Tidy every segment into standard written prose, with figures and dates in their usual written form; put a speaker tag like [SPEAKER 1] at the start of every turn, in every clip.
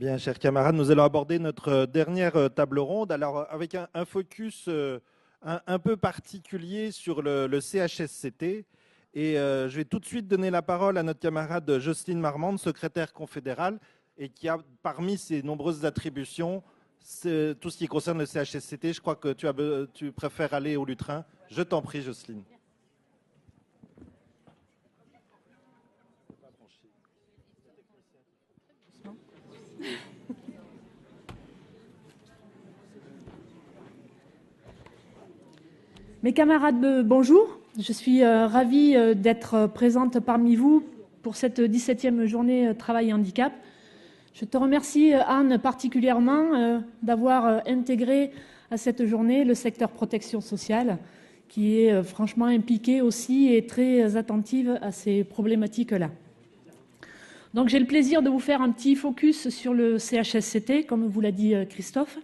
[SPEAKER 1] Bien, chers camarades, nous allons aborder notre dernière table ronde. Alors, avec un focus un peu particulier sur le CHSCT. Et je vais tout de suite donner la parole à notre camarade Jocelyne Marmande, secrétaire confédérale, et qui a parmi ses nombreuses attributions tout ce qui concerne le CHSCT. Je crois que tu préfères aller au lutrin. Je t'en prie, Jocelyne.
[SPEAKER 2] Mes camarades, bonjour. Je suis ravie d'être présente parmi vous pour cette 17e journée Travail et Handicap. Je te remercie, Anne, particulièrement d'avoir intégré à cette journée le secteur protection sociale, qui est franchement impliqué aussi et très attentive à ces problématiques-là. Donc j'ai le plaisir de vous faire un petit focus sur le CHSCT, comme vous l'a dit Christophe.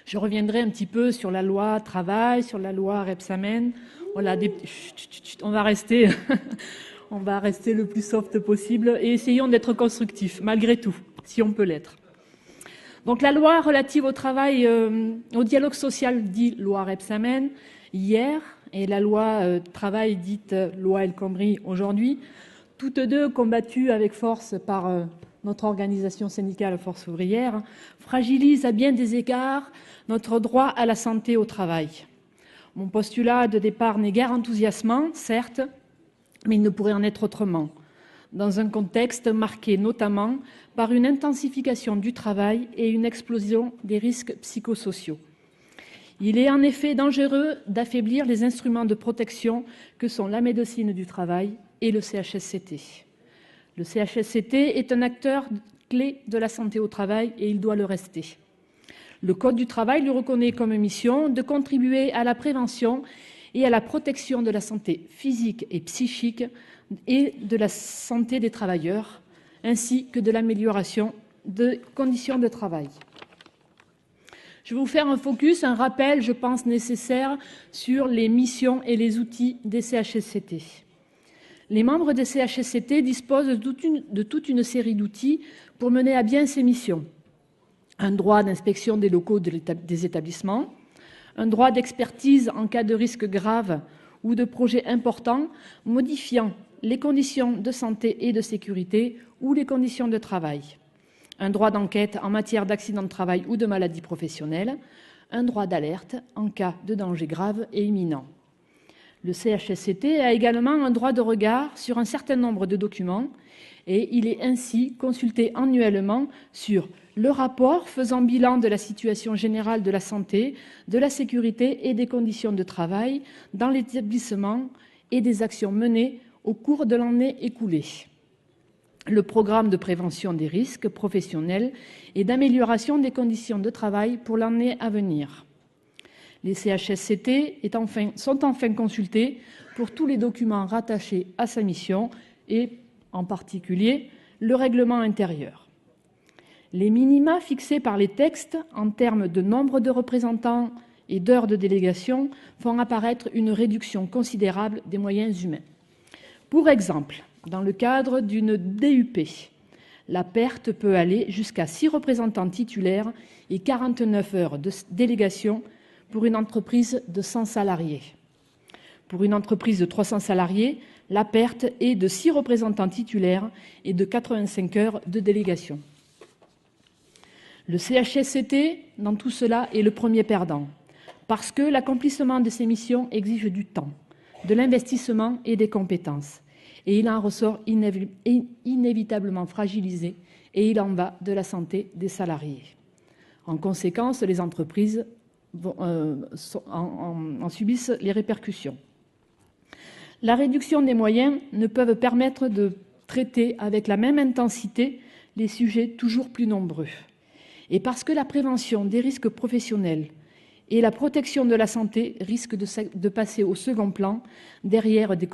[SPEAKER 2] Je reviendrai un petit peu sur la loi travail, sur la loi Rebsamen. Voilà, on va rester le plus soft possible et essayons d'être constructifs, malgré tout, si on peut l'être. Donc la loi relative au travail, au dialogue social, dit loi Rebsamen, hier, et la loi travail, dite loi El Khomri, aujourd'hui, toutes deux combattues avec force par notre organisation syndicale Force ouvrière, fragilisent à bien des égards notre droit à la santé au travail. Mon postulat de départ n'est guère enthousiasmant, certes, mais il ne pourrait en être autrement, dans un contexte marqué notamment par une intensification du travail et une explosion des risques psychosociaux. Il est en effet dangereux d'affaiblir les instruments de protection que sont la médecine du travail et le CHSCT. Le CHSCT est un acteur clé de la santé au travail et il doit le rester. Le Code du travail lui reconnaît comme mission de contribuer à la prévention et à la protection de la santé physique et psychique et de la santé des travailleurs, ainsi que de l'amélioration des conditions de travail. Je vais vous faire un rappel, je pense nécessaire, sur les missions et les outils des CHSCT. Les membres des CHSCT disposent de toute une série d'outils pour mener à bien ces missions. Un droit d'inspection des locaux des établissements, un droit d'expertise en cas de risque grave ou de projet important modifiant les conditions de santé et de sécurité ou les conditions de travail, un droit d'enquête en matière d'accident de travail ou de maladie professionnelle, un droit d'alerte en cas de danger grave et imminent. Le CHSCT a également un droit de regard sur un certain nombre de documents et il est ainsi consulté annuellement sur le rapport faisant bilan de la situation générale de la santé, de la sécurité et des conditions de travail dans l'établissement et des actions menées au cours de l'année écoulée. Le programme de prévention des risques professionnels et d'amélioration des conditions de travail pour l'année à venir. Les CHSCT sont enfin consultés pour tous les documents rattachés à sa mission et, en particulier, le règlement intérieur. Les minima fixés par les textes en termes de nombre de représentants et d'heures de délégation font apparaître une réduction considérable des moyens humains. Pour exemple, dans le cadre d'une DUP, la perte peut aller jusqu'à 6 représentants titulaires et 49 heures de délégation pour une entreprise de 100 salariés. Pour une entreprise de 300 salariés, la perte est de 6 représentants titulaires et de 85 heures de délégation. Le CHSCT, dans tout cela, est le premier perdant, parce que l'accomplissement de ces missions exige du temps, de l'investissement et des compétences, et il en ressort inévitablement fragilisé, et il en va de la santé des salariés. En conséquence, les entreprises en subissent les répercussions. La réduction des moyens ne peut permettre de traiter avec la même intensité les sujets toujours plus nombreux. Et parce que la prévention des risques professionnels et la protection de la santé risquent de passer au second plan derrière des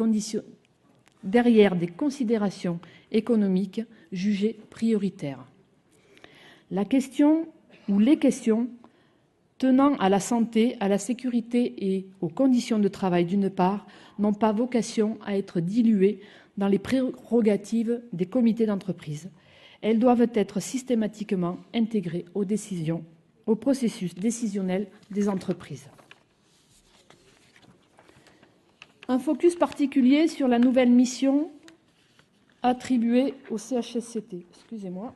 [SPEAKER 2] considérations économiques jugées prioritaires. La question ou les questions tenant à la santé, à la sécurité et aux conditions de travail d'une part n'ont pas vocation à être diluées dans les prérogatives des comités d'entreprise. elles doivent être systématiquement intégrées au processus décisionnel des entreprises. Un focus particulier sur la nouvelle mission attribuée au CHSCT. Excusez-moi.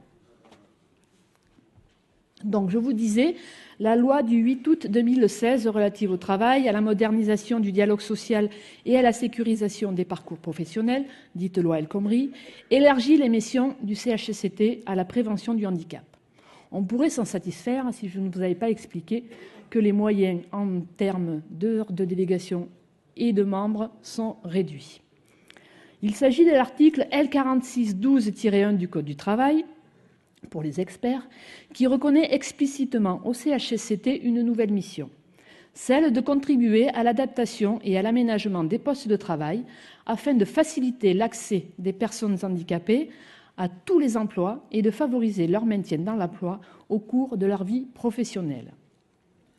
[SPEAKER 2] Donc, je vous disais, la loi du 8 août 2016 relative au travail, à la modernisation du dialogue social et à la sécurisation des parcours professionnels, dite loi El Khomri, élargit les missions du CHSCT à la prévention du handicap. On pourrait s'en satisfaire si je ne vous avais pas expliqué que les moyens en termes d'heures de délégation et de membres sont réduits. Il s'agit de l'article L4612-1 du Code du travail, pour les experts, qui reconnaît explicitement au CHSCT une nouvelle mission, celle de contribuer à l'adaptation et à l'aménagement des postes de travail afin de faciliter l'accès des personnes handicapées à tous les emplois et de favoriser leur maintien dans l'emploi au cours de leur vie professionnelle.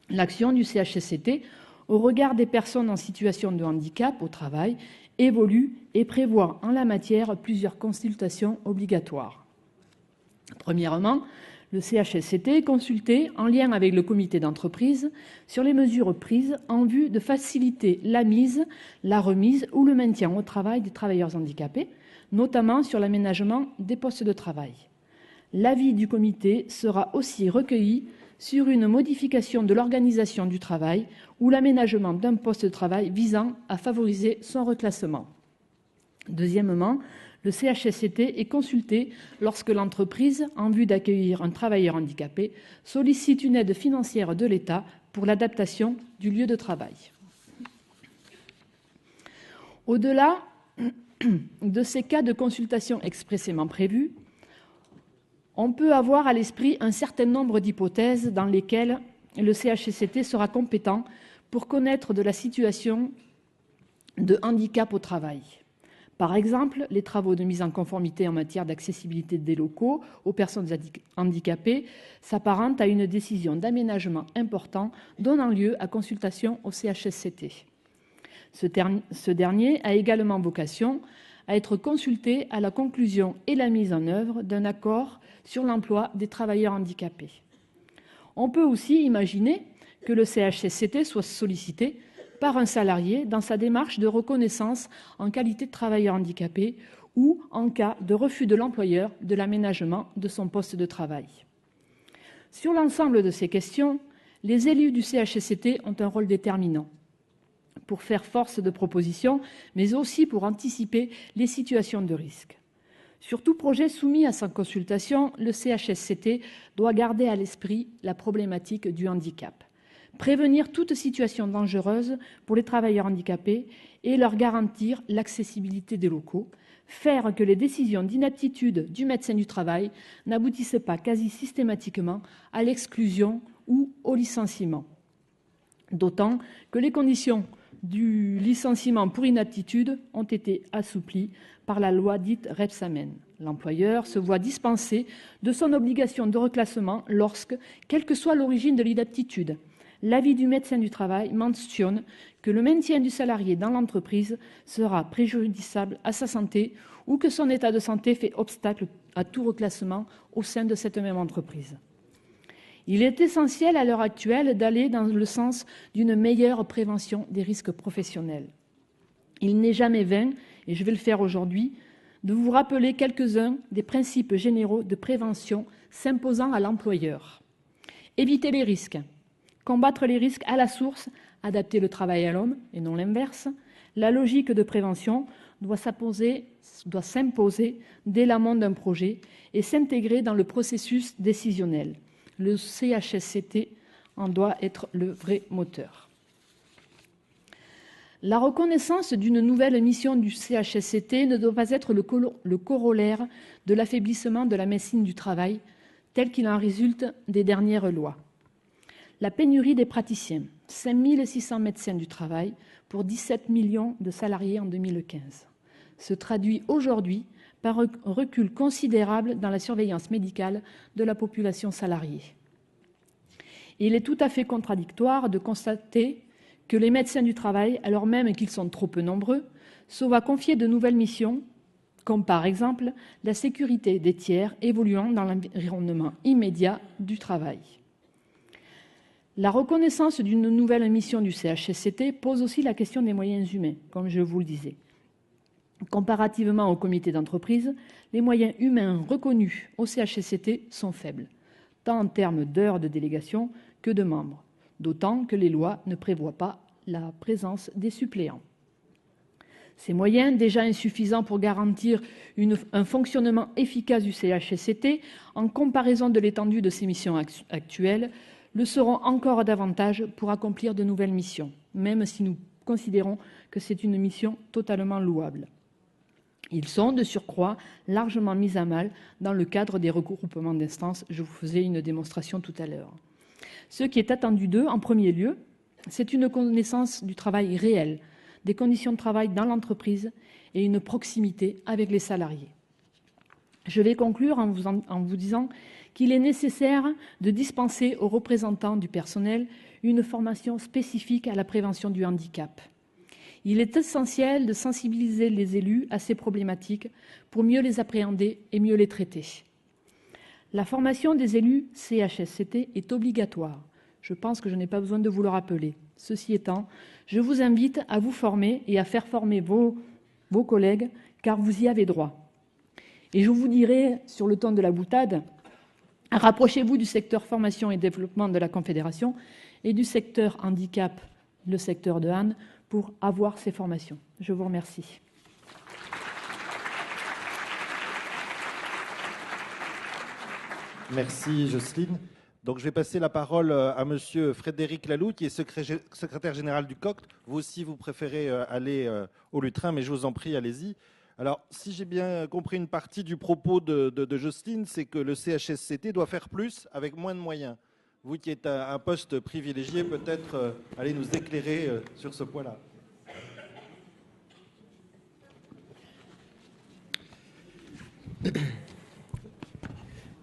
[SPEAKER 2] L'action du CHSCT au regard des personnes en situation de handicap au travail évolue et prévoit en la matière plusieurs consultations obligatoires. Premièrement, le CHSCT est consulté en lien avec le comité d'entreprise sur les mesures prises en vue de faciliter la mise, la remise ou le maintien au travail des travailleurs handicapés, notamment sur l'aménagement des postes de travail. L'avis du comité sera aussi recueilli sur une modification de l'organisation du travail ou l'aménagement d'un poste de travail visant à favoriser son reclassement. Deuxièmement, le CHSCT est consulté lorsque l'entreprise, en vue d'accueillir un travailleur handicapé, sollicite une aide financière de l'État pour l'adaptation du lieu de travail. Au-delà de ces cas de consultation expressément prévus, on peut avoir à l'esprit un certain nombre d'hypothèses dans lesquelles le CHSCT sera compétent pour connaître de la situation de handicap au travail. Par exemple, les travaux de mise en conformité en matière d'accessibilité des locaux aux personnes handicapées s'apparentent à une décision d'aménagement important donnant lieu à consultation au CHSCT. Ce dernier a également vocation à être consulté à la conclusion et la mise en œuvre d'un accord sur l'emploi des travailleurs handicapés. On peut aussi imaginer que le CHSCT soit sollicité par un salarié dans sa démarche de reconnaissance en qualité de travailleur handicapé ou en cas de refus de l'employeur de l'aménagement de son poste de travail. Sur l'ensemble de ces questions, les élus du CHSCT ont un rôle déterminant pour faire force de proposition, mais aussi pour anticiper les situations de risque. Sur tout projet soumis à sa consultation, le CHSCT doit garder à l'esprit la problématique du handicap, prévenir toute situation dangereuse pour les travailleurs handicapés et leur garantir l'accessibilité des locaux, faire que les décisions d'inaptitude du médecin du travail n'aboutissent pas quasi systématiquement à l'exclusion ou au licenciement. D'autant que les conditions du licenciement pour inaptitude ont été assouplies par la loi dite Rebsamen. L'employeur se voit dispensé de son obligation de reclassement lorsque, quelle que soit l'origine de l'inaptitude, l'avis du médecin du travail mentionne que le maintien du salarié dans l'entreprise sera préjudiciable à sa santé ou que son état de santé fait obstacle à tout reclassement au sein de cette même entreprise. Il est essentiel à l'heure actuelle d'aller dans le sens d'une meilleure prévention des risques professionnels. Il n'est jamais vain, et je vais le faire aujourd'hui, de vous rappeler quelques-uns des principes généraux de prévention s'imposant à l'employeur. Éviter les risques. Combattre les risques à la source, adapter le travail à l'homme et non l'inverse. La logique de prévention doit s'imposer dès l'amont d'un projet et s'intégrer dans le processus décisionnel. Le CHSCT en doit être le vrai moteur. La reconnaissance d'une nouvelle mission du CHSCT ne doit pas être le corollaire de l'affaiblissement de la médecine du travail, tel qu'il en résulte des dernières lois. La pénurie des praticiens, 5 600 médecins du travail pour 17 millions de salariés en 2015, se traduit aujourd'hui par un recul considérable dans la surveillance médicale de la population salariée. Il est tout à fait contradictoire de constater que les médecins du travail, alors même qu'ils sont trop peu nombreux, se voient confier de nouvelles missions comme par exemple la sécurité des tiers évoluant dans l'environnement immédiat du travail. La reconnaissance d'une nouvelle mission du CHSCT pose aussi la question des moyens humains, comme je vous le disais. Comparativement au comité d'entreprise, les moyens humains reconnus au CHSCT sont faibles, tant en termes d'heures de délégation que de membres, d'autant que les lois ne prévoient pas la présence des suppléants. Ces moyens, déjà insuffisants pour garantir un fonctionnement efficace du CHSCT, en comparaison de l'étendue de ses missions actuelles, le seront encore davantage pour accomplir de nouvelles missions, même si nous considérons que c'est une mission totalement louable. Ils sont, de surcroît, largement mis à mal dans le cadre des regroupements d'instances. Je vous faisais une démonstration tout à l'heure. Ce qui est attendu d'eux, en premier lieu, c'est une connaissance du travail réel, des conditions de travail dans l'entreprise et une proximité avec les salariés. Je vais conclure en vous disant qu'il est nécessaire de dispenser aux représentants du personnel une formation spécifique à la prévention du handicap. Il est essentiel de sensibiliser les élus à ces problématiques pour mieux les appréhender et mieux les traiter. La formation des élus CHSCT est obligatoire. Je pense que je n'ai pas besoin de vous le rappeler. Ceci étant, je vous invite à vous former et à faire former vos collègues, car vous y avez droit. Et je vous dirai, sur le ton de la boutade, rapprochez-vous du secteur formation et développement de la Confédération et du secteur handicap, le secteur de Anne, pour avoir ces formations. Je vous remercie.
[SPEAKER 1] Merci Jocelyne. Donc je vais passer la parole à monsieur Frédéric Laloux, qui est secrétaire général du COCT. Vous aussi, vous préférez aller au lutrin, mais je vous en prie, allez-y. Alors, si j'ai bien compris une partie du propos de Jocelyne, c'est que le CHSCT doit faire plus avec moins de moyens. Vous qui êtes à un poste privilégié, peut-être allez nous éclairer sur ce point-là.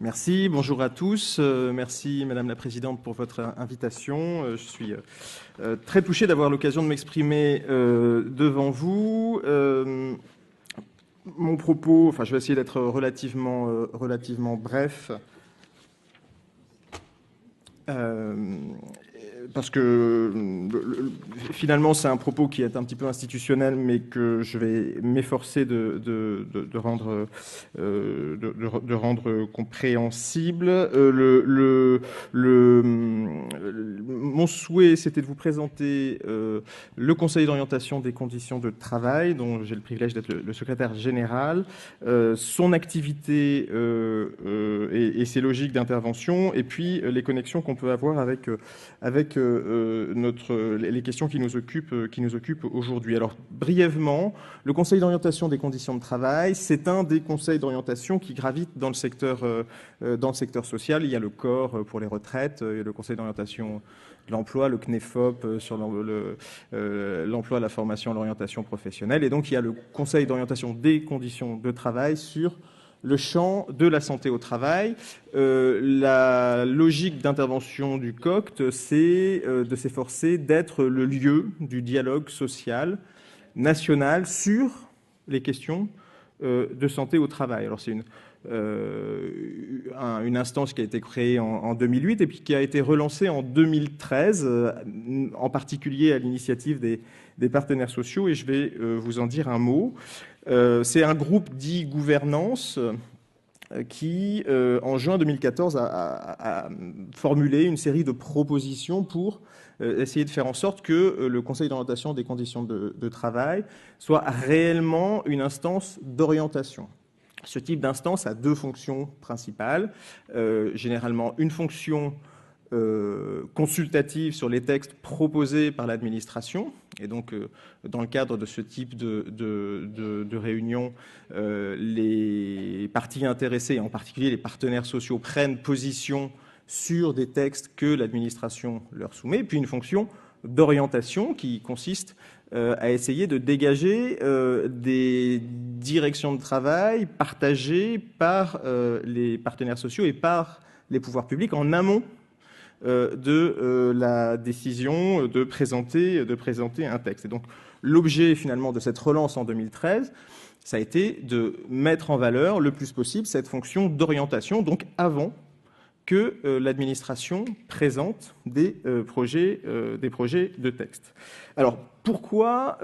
[SPEAKER 3] Merci, bonjour à tous. Merci Madame la Présidente pour votre invitation. Je suis très touché d'avoir l'occasion de m'exprimer devant vous. Mon propos, je vais essayer d'être relativement bref. Parce que finalement c'est un propos qui est un petit peu institutionnel, mais que je vais m'efforcer de rendre compréhensible. Mon souhait, c'était de vous présenter le Conseil d'orientation des conditions de travail, dont j'ai le privilège d'être le secrétaire général, son activité et ses logiques d'intervention, et puis les connexions qu'on peut avoir avec les questions qui nous occupent aujourd'hui. Alors, brièvement, le Conseil d'orientation des conditions de travail, c'est un des conseils d'orientation qui gravitent dans le secteur social. Il y a le COR pour les retraites, il y a le Conseil d'orientation de l'emploi, le CNEFOP sur l'emploi, la formation, l'orientation professionnelle. Et donc, il y a le Conseil d'orientation des conditions de travail sur le champ de la santé au travail. La logique d'intervention du COCT, c'est de s'efforcer d'être le lieu du dialogue social national sur les questions de santé au travail. Alors c'est une instance qui a été créée en 2008 et puis qui a été relancée en 2013, en particulier à l'initiative des partenaires sociaux, et je vais vous en dire un mot. C'est un groupe dit gouvernance qui, en juin 2014, a formulé une série de propositions pour essayer de faire en sorte que le Conseil d'orientation des conditions de travail soit réellement une instance d'orientation. Ce type d'instance a deux fonctions principales. Généralement, une fonction consultative sur les textes proposés par l'administration. Et donc, dans le cadre de ce type de réunion, les parties intéressées, en particulier les partenaires sociaux, prennent position sur des textes que l'administration leur soumet. Puis une fonction d'orientation qui consiste à essayer de dégager des directions de travail partagées par les partenaires sociaux et par les pouvoirs publics en amont de la décision de présenter un texte. Et donc, l'objet finalement de cette relance en 2013, ça a été de mettre en valeur le plus possible cette fonction d'orientation, donc avant que l'administration présente des projets de texte. Alors, pourquoi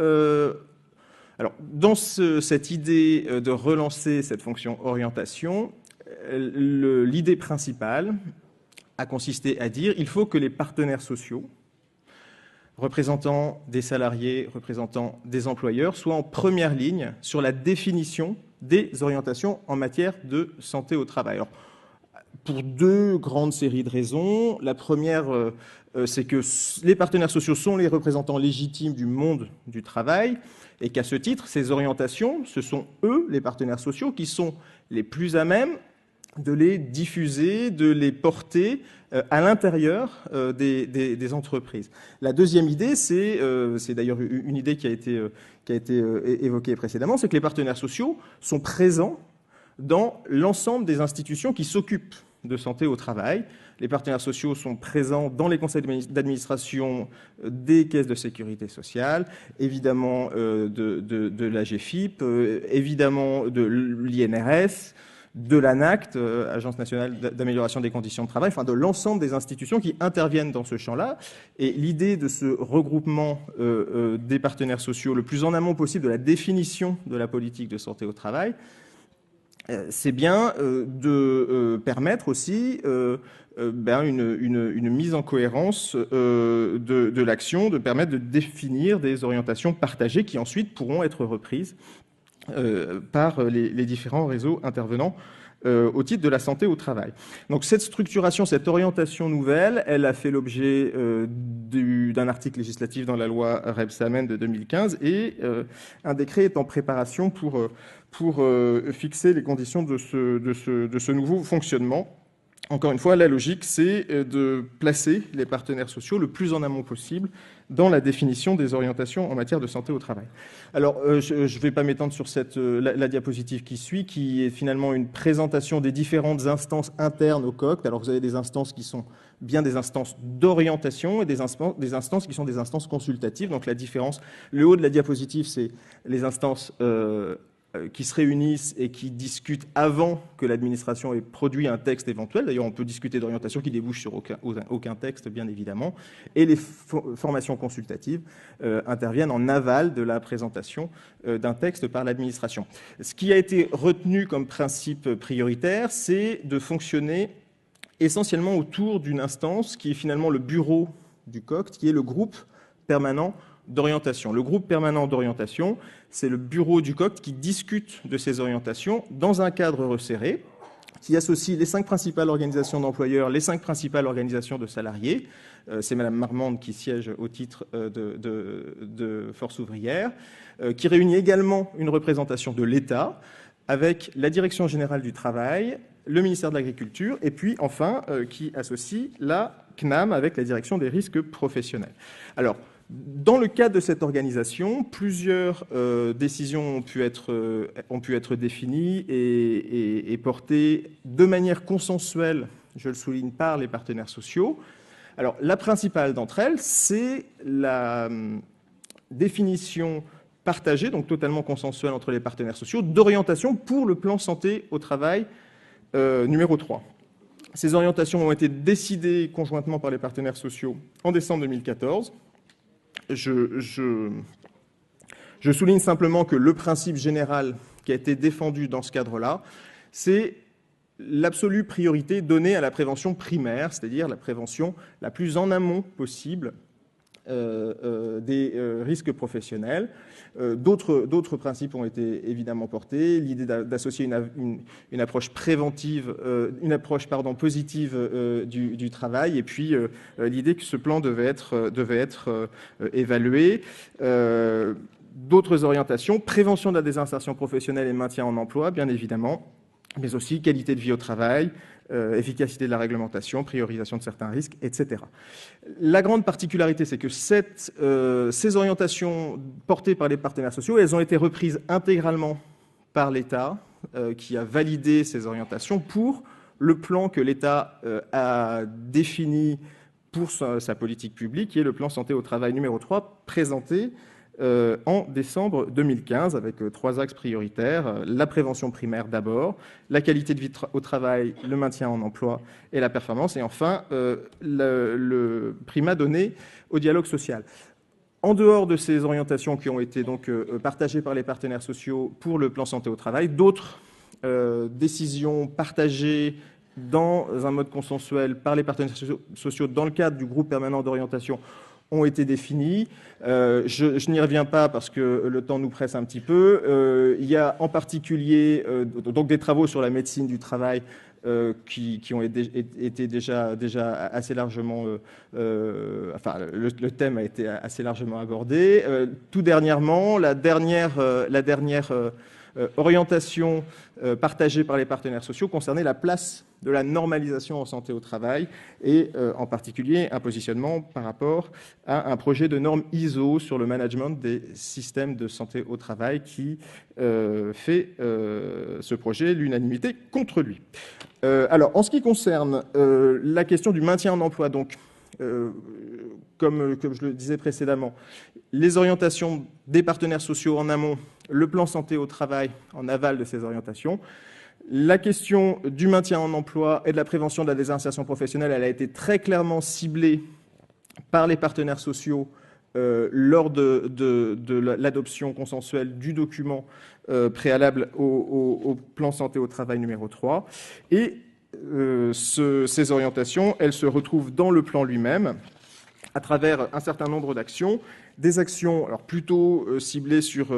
[SPEAKER 3] dans cette idée de relancer cette fonction orientation, l'idée principale a consisté à dire qu'il faut que les partenaires sociaux, représentants des salariés, représentants des employeurs, soient en première ligne sur la définition des orientations en matière de santé au travail. Alors, pour deux grandes séries de raisons. La première, c'est que les partenaires sociaux sont les représentants légitimes du monde du travail et qu'à ce titre, ces orientations, ce sont eux, les partenaires sociaux, qui sont les plus à même de les diffuser, de les porter à l'intérieur des entreprises. La deuxième idée, c'est d'ailleurs une idée qui a été évoquée précédemment, c'est que les partenaires sociaux sont présents dans l'ensemble des institutions qui s'occupent de santé au travail. Les partenaires sociaux sont présents dans les conseils d'administration des caisses de sécurité sociale, évidemment de l'AGFIP, évidemment de l'INRS, de l'ANACT, Agence nationale d'amélioration des conditions de travail, enfin de l'ensemble des institutions qui interviennent dans ce champ-là. Et l'idée de ce regroupement des partenaires sociaux le plus en amont possible de la définition de la politique de santé au travail, c'est bien de permettre aussi une mise en cohérence de l'action, de permettre de définir des orientations partagées qui ensuite pourront être reprises par les différents réseaux intervenants au titre de la santé au travail. Donc cette structuration, cette orientation nouvelle, elle a fait l'objet d'un article législatif dans la loi Rebsamen de 2015 et un décret est en préparation pour fixer les conditions de ce nouveau fonctionnement. Encore une fois, la logique, c'est de placer les partenaires sociaux le plus en amont possible dans la définition des orientations en matière de santé au travail. Alors, je ne vais pas m'étendre sur la diapositive qui suit, qui est finalement une présentation des différentes instances internes au COCT. Alors, vous avez des instances qui sont bien des instances d'orientation et des instances qui sont des instances consultatives. Donc, la différence, le haut de la diapositive, c'est les instances qui se réunissent et qui discutent avant que l'administration ait produit un texte éventuel. D'ailleurs, on peut discuter d'orientation qui débouche sur aucun texte, bien évidemment. Et les formations consultatives interviennent en aval de la présentation d'un texte par l'administration. Ce qui a été retenu comme principe prioritaire, c'est de fonctionner essentiellement autour d'une instance qui est finalement le bureau du COCT, qui est le groupe permanent d'orientation. Le groupe permanent d'orientation, c'est le bureau du COCT qui discute de ces orientations dans un cadre resserré, qui associe les 5 principales organisations d'employeurs, les 5 principales organisations de salariés. C'est Madame Marmande qui siège au titre de Force ouvrière, qui réunit également une représentation de l'État, avec la Direction générale du travail, le ministère de l'Agriculture, et puis enfin, qui associe la CNAM avec la direction des risques professionnels. Alors, dans le cadre de cette organisation, plusieurs décisions ont pu être définies et portées de manière consensuelle, je le souligne, par les partenaires sociaux. Alors, la principale d'entre elles, c'est la définition partagée, donc totalement consensuelle entre les partenaires sociaux, d'orientation pour le plan santé au travail numéro 3. Ces orientations ont été décidées conjointement par les partenaires sociaux en décembre 2014. Je souligne simplement que le principe général qui a été défendu dans ce cadre-là, c'est l'absolue priorité donnée à la prévention primaire, c'est-à-dire la prévention la plus en amont possible des risques professionnels. D'autres principes ont été évidemment portés. L'idée d'associer une approche préventive, positive du travail, et puis l'idée que ce plan devait être évalué. D'autres orientations, prévention de la désinsertion professionnelle et maintien en emploi, bien évidemment, mais aussi qualité de vie au travail, efficacité de la réglementation, priorisation de certains risques, etc. La grande particularité, c'est que ces orientations portées par les partenaires sociaux, elles ont été reprises intégralement par l'État, qui a validé ces orientations pour le plan que l'État a défini pour sa politique publique, qui est le plan santé au travail numéro 3, présenté en décembre 2015, avec 3 axes prioritaires. La prévention primaire d'abord, la qualité de vie au travail, le maintien en emploi et la performance, et enfin le primat donné au dialogue social. En dehors de ces orientations qui ont été donc partagées par les partenaires sociaux pour le plan santé au travail, d'autres décisions partagées dans un mode consensuel par les partenaires sociaux dans le cadre du groupe permanent d'orientation ont été définies. Je n'y reviens pas parce que le temps nous presse un petit peu. Il y a en particulier donc des travaux sur la médecine du travail qui ont été déjà assez largement... enfin, le thème a été assez largement abordé. Tout dernièrement, la dernière orientation partagée par les partenaires sociaux concernait la place de la normalisation en santé au travail et en particulier un positionnement par rapport à un projet de norme ISO sur le management des systèmes de santé au travail qui fait ce projet l'unanimité contre lui. Alors, en ce qui concerne la question du maintien en emploi, donc, comme je le disais précédemment, les orientations des partenaires sociaux en amont, le plan santé au travail en aval de ces orientations. La question du maintien en emploi et de la prévention de la désinsertion professionnelle, elle a été très clairement ciblée par les partenaires sociaux lors de l'adoption consensuelle du document préalable au plan santé au travail numéro 3. Et ces orientations, elles se retrouvent dans le plan lui-même à travers un certain nombre d'actions. Des actions alors plutôt ciblées sur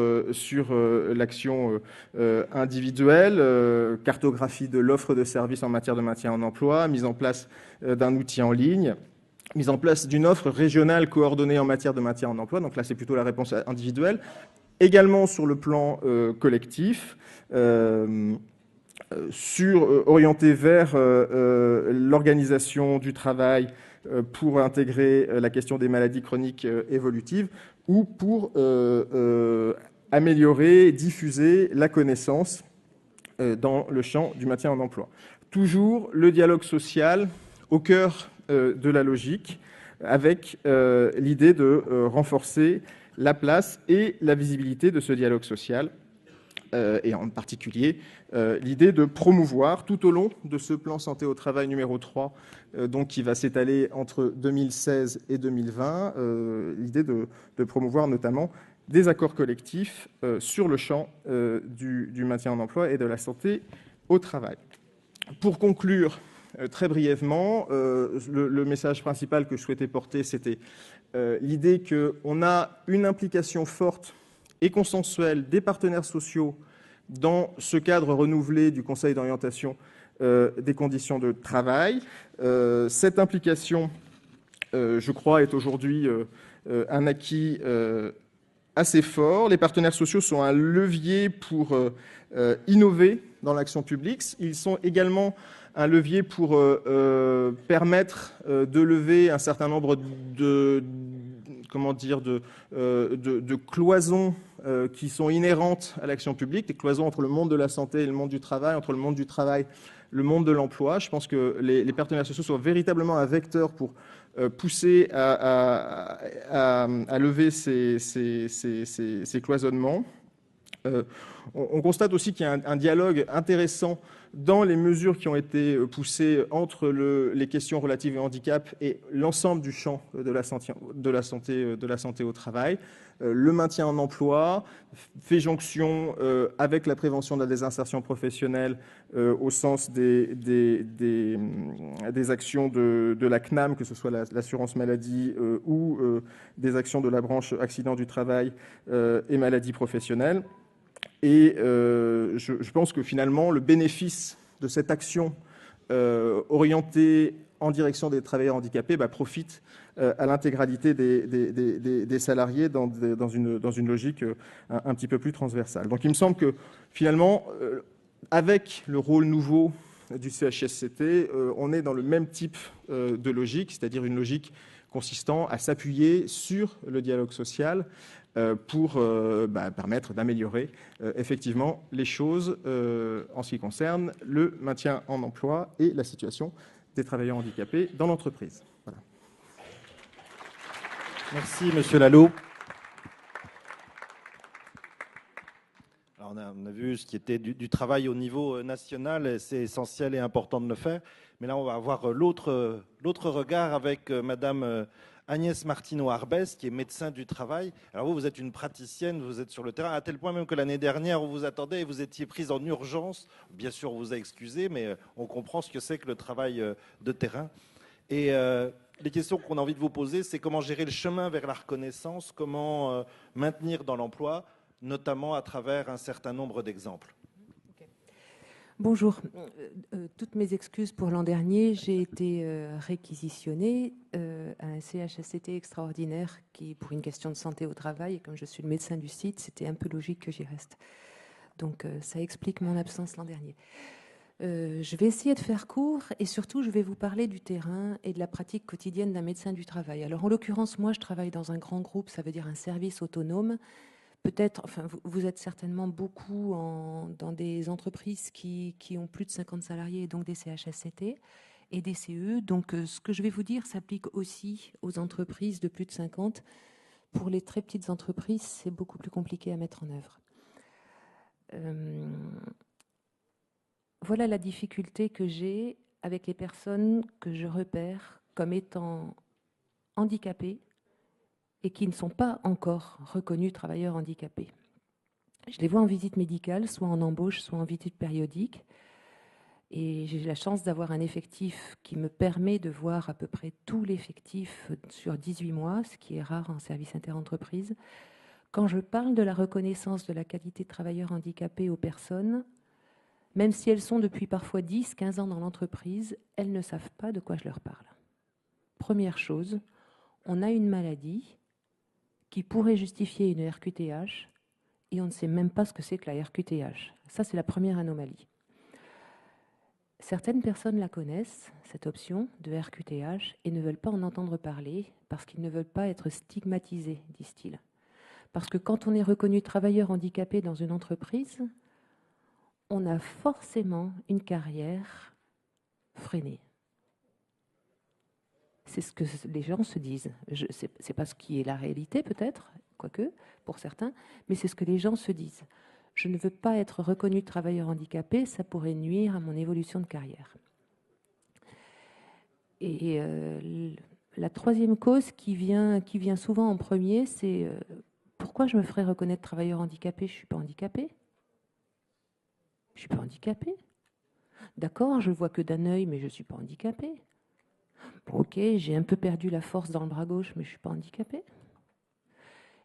[SPEAKER 3] l'action individuelle, cartographie de l'offre de services en matière de maintien en emploi, mise en place d'un outil en ligne, mise en place d'une offre régionale coordonnée en matière de maintien en emploi. Donc là, c'est plutôt la réponse individuelle. Également sur le plan collectif, orienté vers l'organisation du travail pour intégrer la question des maladies chroniques évolutives ou pour améliorer et diffuser la connaissance dans le champ du maintien en emploi. Toujours le dialogue social au cœur de la logique, avec l'idée de renforcer la place et la visibilité de ce dialogue social, et en particulier l'idée de promouvoir tout au long de ce plan santé au travail numéro 3, donc qui va s'étaler entre 2016 et 2020, l'idée de promouvoir notamment des accords collectifs sur le champ du maintien en emploi et de la santé au travail. Pour conclure, très brièvement, le message principal que je souhaitais porter, c'était l'idée qu'on a une implication forte et consensuelle des partenaires sociaux dans ce cadre renouvelé du Conseil d'orientation des conditions de travail. Cette implication, je crois, est aujourd'hui un acquis assez fort. Les partenaires sociaux sont un levier pour innover dans l'action publique. Ils sont également un levier pour permettre de lever un certain nombre de cloisons qui sont inhérentes à l'action publique, des cloisons entre le monde de la santé et le monde du travail, entre le monde du travail, le monde de l'emploi. Je pense que les partenaires sociaux sont véritablement un vecteur pour pousser à lever ces cloisonnements. On constate aussi qu'il y a un dialogue intéressant dans les mesures qui ont été poussées entre les questions relatives au handicap et l'ensemble du champ de la santé au travail. Le maintien en emploi fait jonction avec la prévention de la désinsertion professionnelle au sens des actions de la CNAM, que ce soit l'assurance maladie ou des actions de la branche accident du travail et maladies professionnelles. Et je pense que finalement, le bénéfice de cette action orientée en direction des travailleurs handicapés profite à l'intégralité des salariés dans une logique un petit peu plus transversale. Donc il me semble que finalement, avec le rôle nouveau du CHSCT, on est dans le même type de logique, c'est-à-dire une logique consistant à s'appuyer sur le dialogue social pour permettre d'améliorer effectivement les choses en ce qui concerne le maintien en emploi et la situation des travailleurs handicapés dans l'entreprise. Voilà.
[SPEAKER 1] Merci, Monsieur Lalot. on a vu ce qui était du travail au niveau national, et c'est essentiel et important de le faire. Mais là, on va avoir l'autre regard avec Madame Agnès Martineau-Arbès, qui est médecin du travail. Alors vous êtes une praticienne, vous êtes sur le terrain, à tel point même que l'année dernière, on vous attendait et vous étiez prise en urgence. Bien sûr, on vous a excusé, mais on comprend ce que c'est que le travail de terrain. Et les questions qu'on a envie de vous poser, c'est comment gérer le chemin vers la reconnaissance, comment maintenir dans l'emploi, notamment à travers un certain nombre d'exemples.
[SPEAKER 4] Bonjour. Toutes mes excuses pour l'an dernier. J'ai été réquisitionnée à un CHSCT extraordinaire qui, pour une question de santé au travail, et comme je suis le médecin du site, c'était un peu logique que j'y reste. Donc ça explique mon absence l'an dernier. Je vais essayer de faire court et surtout je vais vous parler du terrain et de la pratique quotidienne d'un médecin du travail. Alors en l'occurrence, moi je travaille dans un grand groupe, ça veut dire un service autonome. Peut-être, enfin vous êtes certainement beaucoup dans des entreprises qui ont plus de 50 salariés et donc des CHSCT et des CE. Donc ce que je vais vous dire s'applique aussi aux entreprises de plus de 50. Pour les très petites entreprises, c'est beaucoup plus compliqué à mettre en œuvre. Voilà la difficulté que j'ai avec les personnes que je repère comme étant handicapées et qui ne sont pas encore reconnus travailleurs handicapés. Je les vois en visite médicale, soit en embauche, soit en visite périodique. Et j'ai la chance d'avoir un effectif qui me permet de voir à peu près tout l'effectif sur 18 mois, ce qui est rare en service interentreprise. Quand je parle de la reconnaissance de la qualité de travailleur handicapé aux personnes, même si elles sont depuis parfois 10, 15 ans dans l'entreprise, elles ne savent pas de quoi je leur parle. Première chose, on a une maladie qui pourrait justifier une RQTH et on ne sait même pas ce que c'est que la RQTH. Ça, c'est la première anomalie. Certaines personnes la connaissent, cette option de RQTH, et ne veulent pas en entendre parler parce qu'ils ne veulent pas être stigmatisés, disent-ils. Parce que quand on est reconnu travailleur handicapé dans une entreprise, on a forcément une carrière freinée. C'est ce que les gens se disent. C'est pas ce qui est la réalité peut-être, quoique, pour certains, mais c'est ce que les gens se disent. Je ne veux pas être reconnu travailleur handicapé, ça pourrait nuire à mon évolution de carrière. Et la troisième cause qui vient souvent en premier, c'est pourquoi je me ferais reconnaître travailleur handicapé? Je ne suis pas handicapée. Je ne suis pas handicapée. D'accord, je vois que d'un œil, mais je ne suis pas handicapée. Bon, ok, j'ai un peu perdu la force dans le bras gauche, mais je ne suis pas handicapée.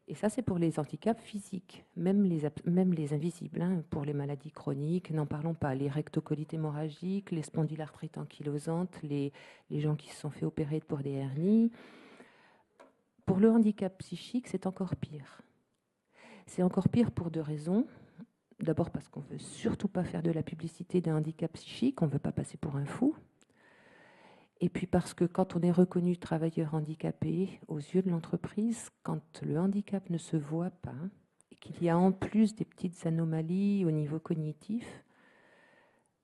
[SPEAKER 4] Et ça, c'est pour les handicaps physiques, même les invisibles, hein, pour les maladies chroniques, n'en parlons pas, les rectocolites hémorragiques, les spondylarthrites ankylosantes, les gens qui se sont fait opérer pour des hernies. Pour le handicap psychique, c'est encore pire. C'est encore pire pour deux raisons. D'abord parce qu'on ne veut surtout pas faire de la publicité d'un handicap psychique, on ne veut pas passer pour un fou. Et puis parce que quand on est reconnu travailleur handicapé aux yeux de l'entreprise, quand le handicap ne se voit pas et qu'il y a en plus des petites anomalies au niveau cognitif,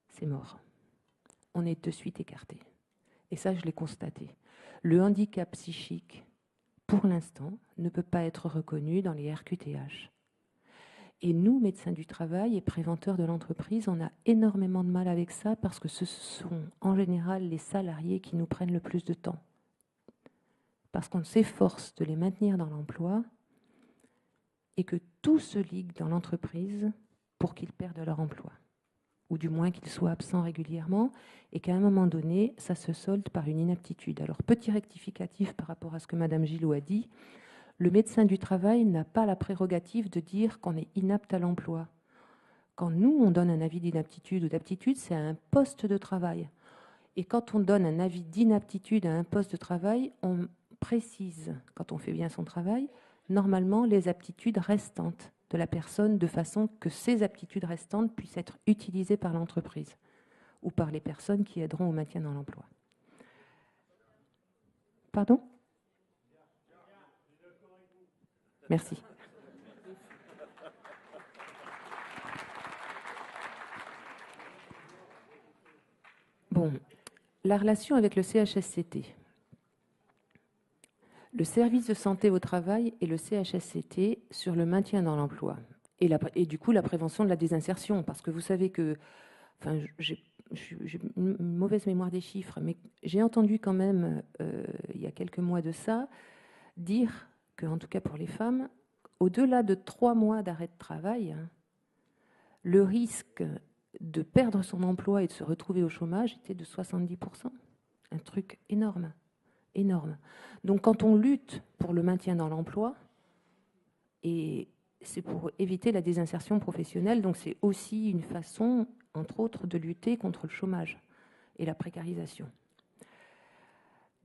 [SPEAKER 4] c'est mort. On est de suite écarté. Et ça, je l'ai constaté. Le handicap psychique, pour l'instant, ne peut pas être reconnu dans les RQTH. Et nous, médecins du travail et préventeurs de l'entreprise, on a énormément de mal avec ça parce que ce sont en général les salariés qui nous prennent le plus de temps. Parce qu'on s'efforce de les maintenir dans l'emploi et que tout se ligue dans l'entreprise pour qu'ils perdent leur emploi. Ou du moins qu'ils soient absents régulièrement et qu'à un moment donné, ça se solde par une inaptitude. Alors, petit rectificatif par rapport à ce que Madame Gillot a dit. Le médecin du travail n'a pas la prérogative de dire qu'on est inapte à l'emploi. Quand nous, on donne un avis d'inaptitude ou d'aptitude, c'est à un poste de travail. Et quand on donne un avis d'inaptitude à un poste de travail, on précise, quand on fait bien son travail, normalement les aptitudes restantes de la personne de façon que ces aptitudes restantes puissent être utilisées par l'entreprise ou par les personnes qui aideront au maintien dans l'emploi. Pardon ? Merci. Bon, la relation avec le CHSCT. Le service de santé au travail et le CHSCT sur le maintien dans l'emploi. Et du coup, la prévention de la désinsertion. Parce que vous savez que, enfin, j'ai une mauvaise mémoire des chiffres, mais j'ai entendu quand même, il y a quelques mois de ça, dire qu'en tout cas pour les femmes, au-delà de 3 mois d'arrêt de travail, le risque de perdre son emploi et de se retrouver au chômage était de 70%. Un truc énorme, énorme. Donc quand on lutte pour le maintien dans l'emploi, et c'est pour éviter la désinsertion professionnelle, donc c'est aussi une façon, entre autres, de lutter contre le chômage et la précarisation.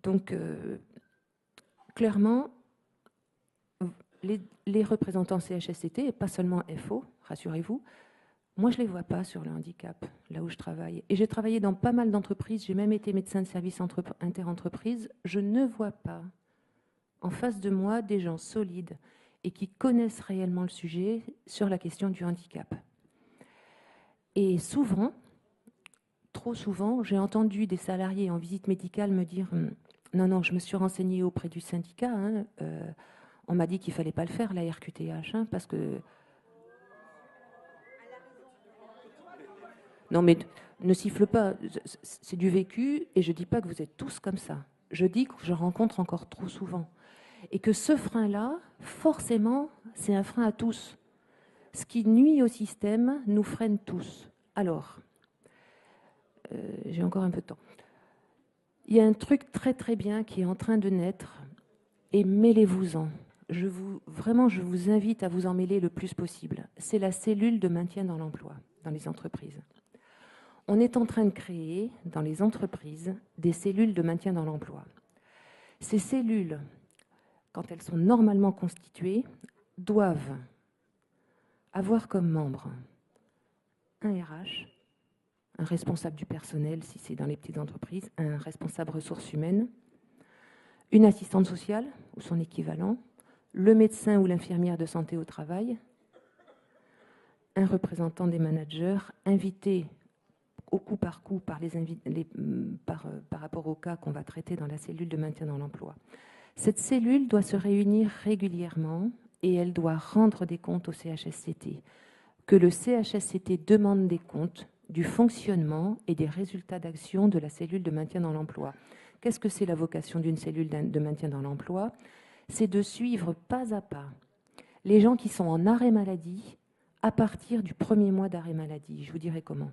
[SPEAKER 4] Donc, clairement, les représentants CHSCT, et pas seulement FO, rassurez-vous, moi je ne les vois pas sur le handicap, là où je travaille. Et j'ai travaillé dans pas mal d'entreprises, j'ai même été médecin de service interentreprise, je ne vois pas en face de moi des gens solides et qui connaissent réellement le sujet sur la question du handicap. Et souvent, trop souvent, j'ai entendu des salariés en visite médicale me dire « Non, je me suis renseigné auprès du syndicat, hein, on m'a dit qu'il ne fallait pas le faire, la RQTH, hein, parce que... » Non, mais ne siffle pas, c'est du vécu, et je ne dis pas que vous êtes tous comme ça. Je dis que je rencontre encore trop souvent. Et que ce frein-là, forcément, c'est un frein à tous. Ce qui nuit au système nous freine tous. Alors, j'ai encore un peu de temps. Il y a un truc très très bien qui est en train de naître, et mêlez-vous-en. Vraiment, je vous invite à vous en mêler le plus possible. C'est la cellule de maintien dans l'emploi, dans les entreprises. On est en train de créer, dans les entreprises, des cellules de maintien dans l'emploi. Ces cellules, quand elles sont normalement constituées, doivent avoir comme membres un RH, un responsable du personnel, si c'est dans les petites entreprises, un responsable ressources humaines, une assistante sociale ou son équivalent, le médecin ou l'infirmière de santé au travail, un représentant des managers, invité au coup par rapport au cas qu'on va traiter dans la cellule de maintien dans l'emploi. Cette cellule doit se réunir régulièrement et elle doit rendre des comptes au CHSCT. Que le CHSCT demande des comptes du fonctionnement et des résultats d'action de la cellule de maintien dans l'emploi. Qu'est-ce que c'est la vocation d'une cellule de maintien dans l'emploi? C'est de suivre pas à pas les gens qui sont en arrêt maladie à partir du premier mois d'arrêt maladie. Je vous dirai comment.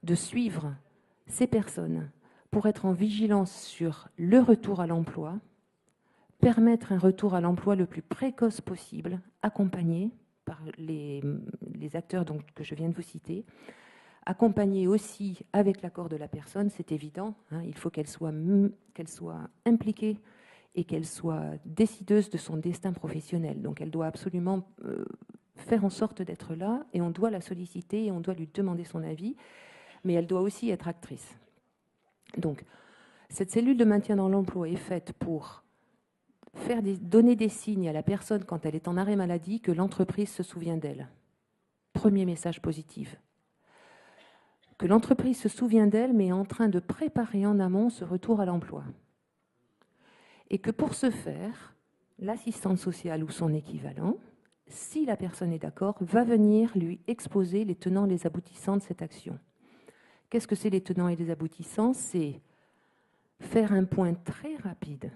[SPEAKER 4] De suivre ces personnes pour être en vigilance sur le retour à l'emploi, permettre un retour à l'emploi le plus précoce possible, accompagné par les acteurs que je viens de vous citer, accompagné aussi avec l'accord de la personne, c'est évident, hein, il faut qu'elle soit impliquée et qu'elle soit décideuse de son destin professionnel. Donc elle doit absolument faire en sorte d'être là, et on doit la solliciter et on doit lui demander son avis, mais elle doit aussi être actrice. Donc cette cellule de maintien dans l'emploi est faite pour donner des signes à la personne quand elle est en arrêt maladie que l'entreprise se souvient d'elle. Premier message positif. Que l'entreprise se souvient d'elle, mais est en train de préparer en amont ce retour à l'emploi. Et que pour ce faire, l'assistante sociale ou son équivalent, si la personne est d'accord, va venir lui exposer les tenants et les aboutissants de cette action. Qu'est-ce que c'est les tenants et les aboutissants? C'est faire un point très rapide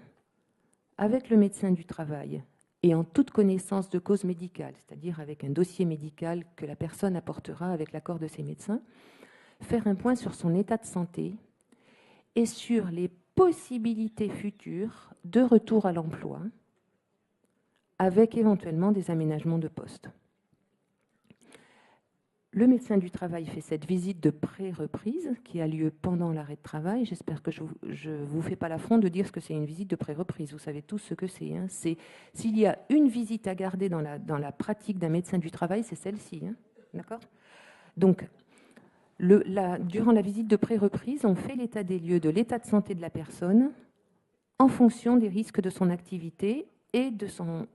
[SPEAKER 4] avec le médecin du travail et en toute connaissance de cause médicale, c'est-à-dire avec un dossier médical que la personne apportera avec l'accord de ses médecins, faire un point sur son état de santé et sur les possibilités futures de retour à l'emploi, avec éventuellement des aménagements de poste. Le médecin du travail fait cette visite de pré-reprise qui a lieu pendant l'arrêt de travail. J'espère que je ne vous fais pas l'affront de dire ce que c'est une visite de pré-reprise. Vous savez tous ce que c'est. Hein. S'il y a une visite à garder dans la pratique d'un médecin du travail, c'est celle-ci. Hein. D'accord ? Donc, durant la visite de pré-reprise, on fait l'état des lieux de l'état de santé de la personne en fonction des risques de son activité et de son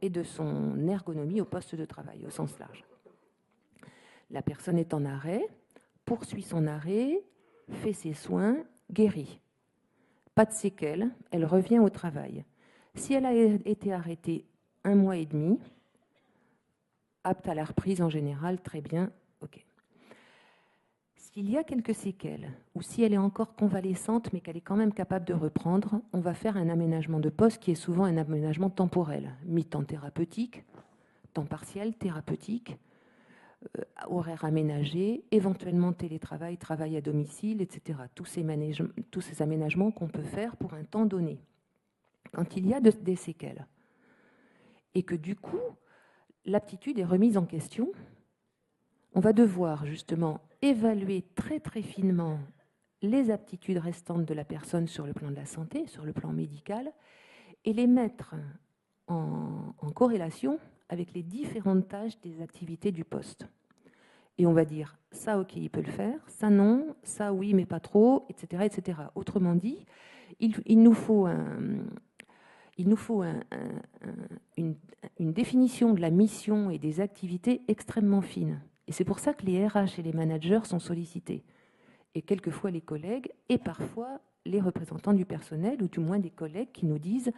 [SPEAKER 4] ergonomie au poste de travail, au sens large. La personne est en arrêt, poursuit son arrêt, fait ses soins, guérit. Pas de séquelles, elle revient au travail. Si elle a été arrêtée 1 mois et demi, apte à la reprise en général, très bien, ok. S'il y a quelques séquelles, ou si elle est encore convalescente, mais qu'elle est quand même capable de reprendre, on va faire un aménagement de poste qui est souvent un aménagement temporel, mi-temps thérapeutique, temps partiel thérapeutique, horaire aménagé, éventuellement télétravail, travail à domicile, etc. Tous ces aménagements qu'on peut faire pour un temps donné. Quand il y a des séquelles, et que du coup, l'aptitude est remise en question, on va devoir justement évaluer très très finement les aptitudes restantes de la personne sur le plan de la santé, sur le plan médical, et les mettre en corrélation avec les différentes tâches des activités du poste. Et on va dire, ça ok, il peut le faire, ça non, ça oui, mais pas trop, etc. etc. Autrement dit, il nous faut une définition de la mission et des activités extrêmement fine. Et c'est pour ça que les RH et les managers sont sollicités. Et quelquefois les collègues, et parfois les représentants du personnel, ou du moins des collègues qui nous disent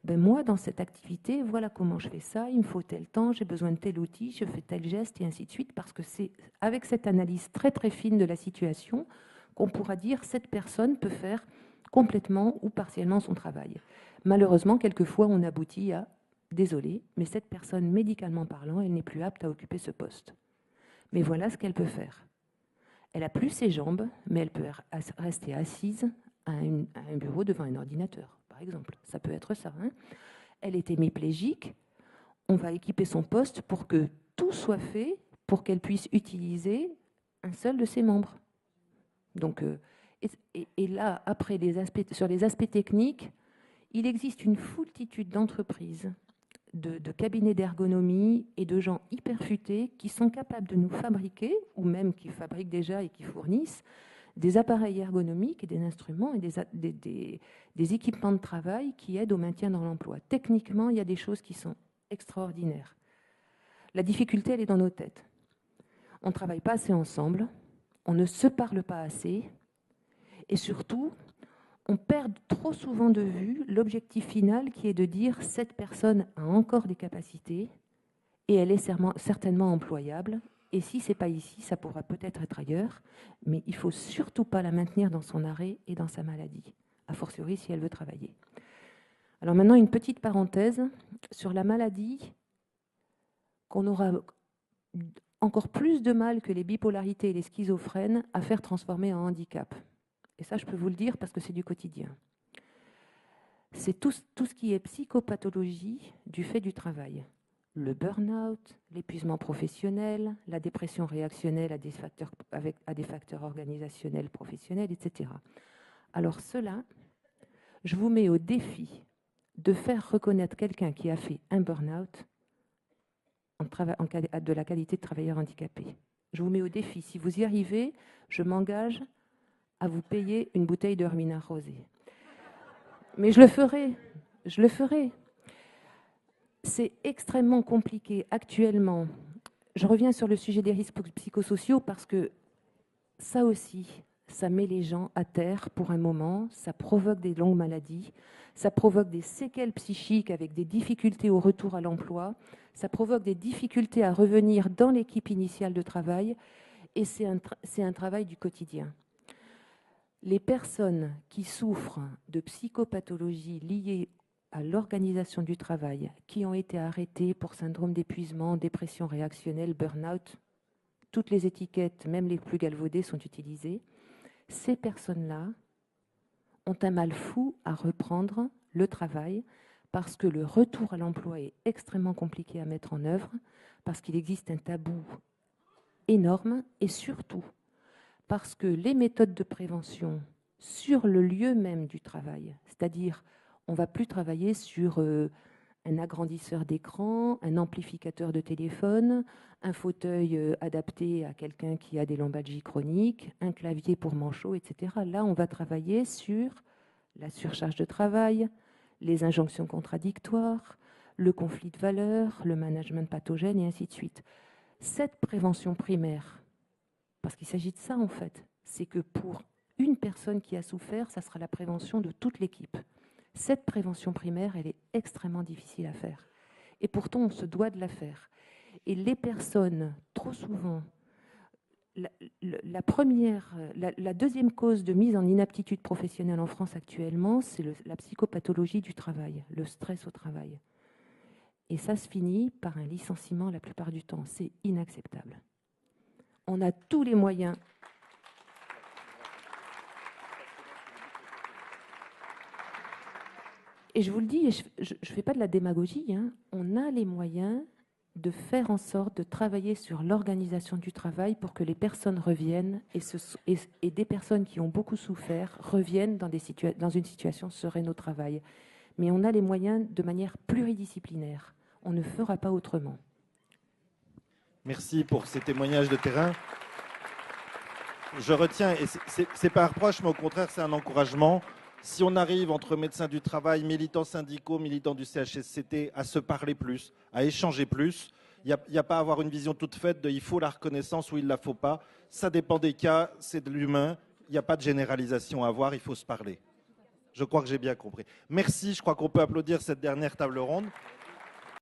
[SPEAKER 4] ben moi, dans cette activité, voilà comment je fais ça, il me faut tel temps, j'ai besoin de tel outil, je fais tel geste, et ainsi de suite, parce que c'est avec cette analyse très très fine de la situation qu'on pourra dire cette personne peut faire complètement ou partiellement son travail. Malheureusement, quelquefois, on aboutit à désolé, mais cette personne, médicalement parlant, elle n'est plus apte à occuper ce poste. Mais voilà ce qu'elle peut faire. Elle n'a plus ses jambes, mais elle peut rester assise à un bureau devant un ordinateur, par exemple. Ça peut être ça. Hein. Elle est hémiplégique. On va équiper son poste pour que tout soit fait pour qu'elle puisse utiliser un seul de ses membres. Donc, et là, après, sur les aspects techniques, il existe une foultitude d'entreprises, de cabinets d'ergonomie et de gens hyper futés qui sont capables de nous fabriquer, ou même qui fabriquent déjà et qui fournissent, des appareils ergonomiques et des instruments et des équipements de travail qui aident au maintien dans l'emploi. Techniquement, il y a des choses qui sont extraordinaires. La difficulté, elle est dans nos têtes. On ne travaille pas assez ensemble, on ne se parle pas assez, et surtout, on perd trop souvent de vue l'objectif final qui est de dire cette personne a encore des capacités et elle est certainement employable. Et si ce n'est pas ici, ça pourra peut-être être ailleurs, mais il ne faut surtout pas la maintenir dans son arrêt et dans sa maladie, a fortiori si elle veut travailler. Alors maintenant, une petite parenthèse sur la maladie qu'on aura encore plus de mal que les bipolarités et les schizophrènes à faire transformer en handicap. Et ça, je peux vous le dire parce que c'est du quotidien. C'est tout ce qui est psychopathologie du fait du travail. Le burn-out, l'épuisement professionnel, la dépression réactionnelle à des facteurs organisationnels, professionnels, etc. Alors cela, je vous mets au défi de faire reconnaître quelqu'un qui a fait un burn-out de la qualité de travailleur handicapé. Je vous mets au défi. Si vous y arrivez, je m'engage à vous payer une bouteille de Hermina Rosé. Mais je le ferai. C'est extrêmement compliqué actuellement. Je reviens sur le sujet des risques psychosociaux parce que ça aussi, ça met les gens à terre pour un moment, ça provoque des longues maladies, ça provoque des séquelles psychiques avec des difficultés au retour à l'emploi, ça provoque des difficultés à revenir dans l'équipe initiale de travail, et c'est un travail du quotidien. Les personnes qui souffrent de psychopathologies liées à l'organisation du travail, qui ont été arrêtées pour syndrome d'épuisement, dépression réactionnelle, burn-out, toutes les étiquettes, même les plus galvaudées, sont utilisées. Ces personnes-là ont un mal fou à reprendre le travail parce que le retour à l'emploi est extrêmement compliqué à mettre en œuvre, parce qu'il existe un tabou énorme et surtout parce que les méthodes de prévention sur le lieu même du travail, c'est-à-dire on ne va plus travailler sur un agrandisseur d'écran, un amplificateur de téléphone, un fauteuil adapté à quelqu'un qui a des lombalgies chroniques, un clavier pour manchot, etc. Là, on va travailler sur la surcharge de travail, les injonctions contradictoires, le conflit de valeurs, le management pathogène et ainsi de suite. Cette prévention primaire, parce qu'il s'agit de ça en fait, c'est que pour une personne qui a souffert, ça sera la prévention de toute l'équipe. Cette prévention primaire, elle est extrêmement difficile à faire. Et pourtant, on se doit de la faire. Et les personnes, trop souvent, la deuxième cause de mise en inaptitude professionnelle en France actuellement, c'est la psychopathologie du travail, le stress au travail. Et ça se finit par un licenciement la plupart du temps. C'est inacceptable. On a tous les moyens. Et je vous le dis, et je ne fais pas de la démagogie, hein, on a les moyens de faire en sorte de travailler sur l'organisation du travail pour que les personnes reviennent et des personnes qui ont beaucoup souffert reviennent dans une situation sereine au travail. Mais on a les moyens de manière pluridisciplinaire. On ne fera pas autrement.
[SPEAKER 1] Merci pour ces témoignages de terrain. Je retiens, et c'est pas un reproche, mais au contraire, c'est un encouragement. Si on arrive entre médecins du travail, militants syndicaux, militants du CHSCT, à se parler plus, à échanger plus, il n'y a pas à avoir une vision toute faite de il faut la reconnaissance ou il ne la faut pas. Ça dépend des cas, c'est de l'humain. Il n'y a pas de généralisation à avoir, il faut se parler. Je crois que j'ai bien compris. Merci, je crois qu'on peut applaudir cette dernière table ronde.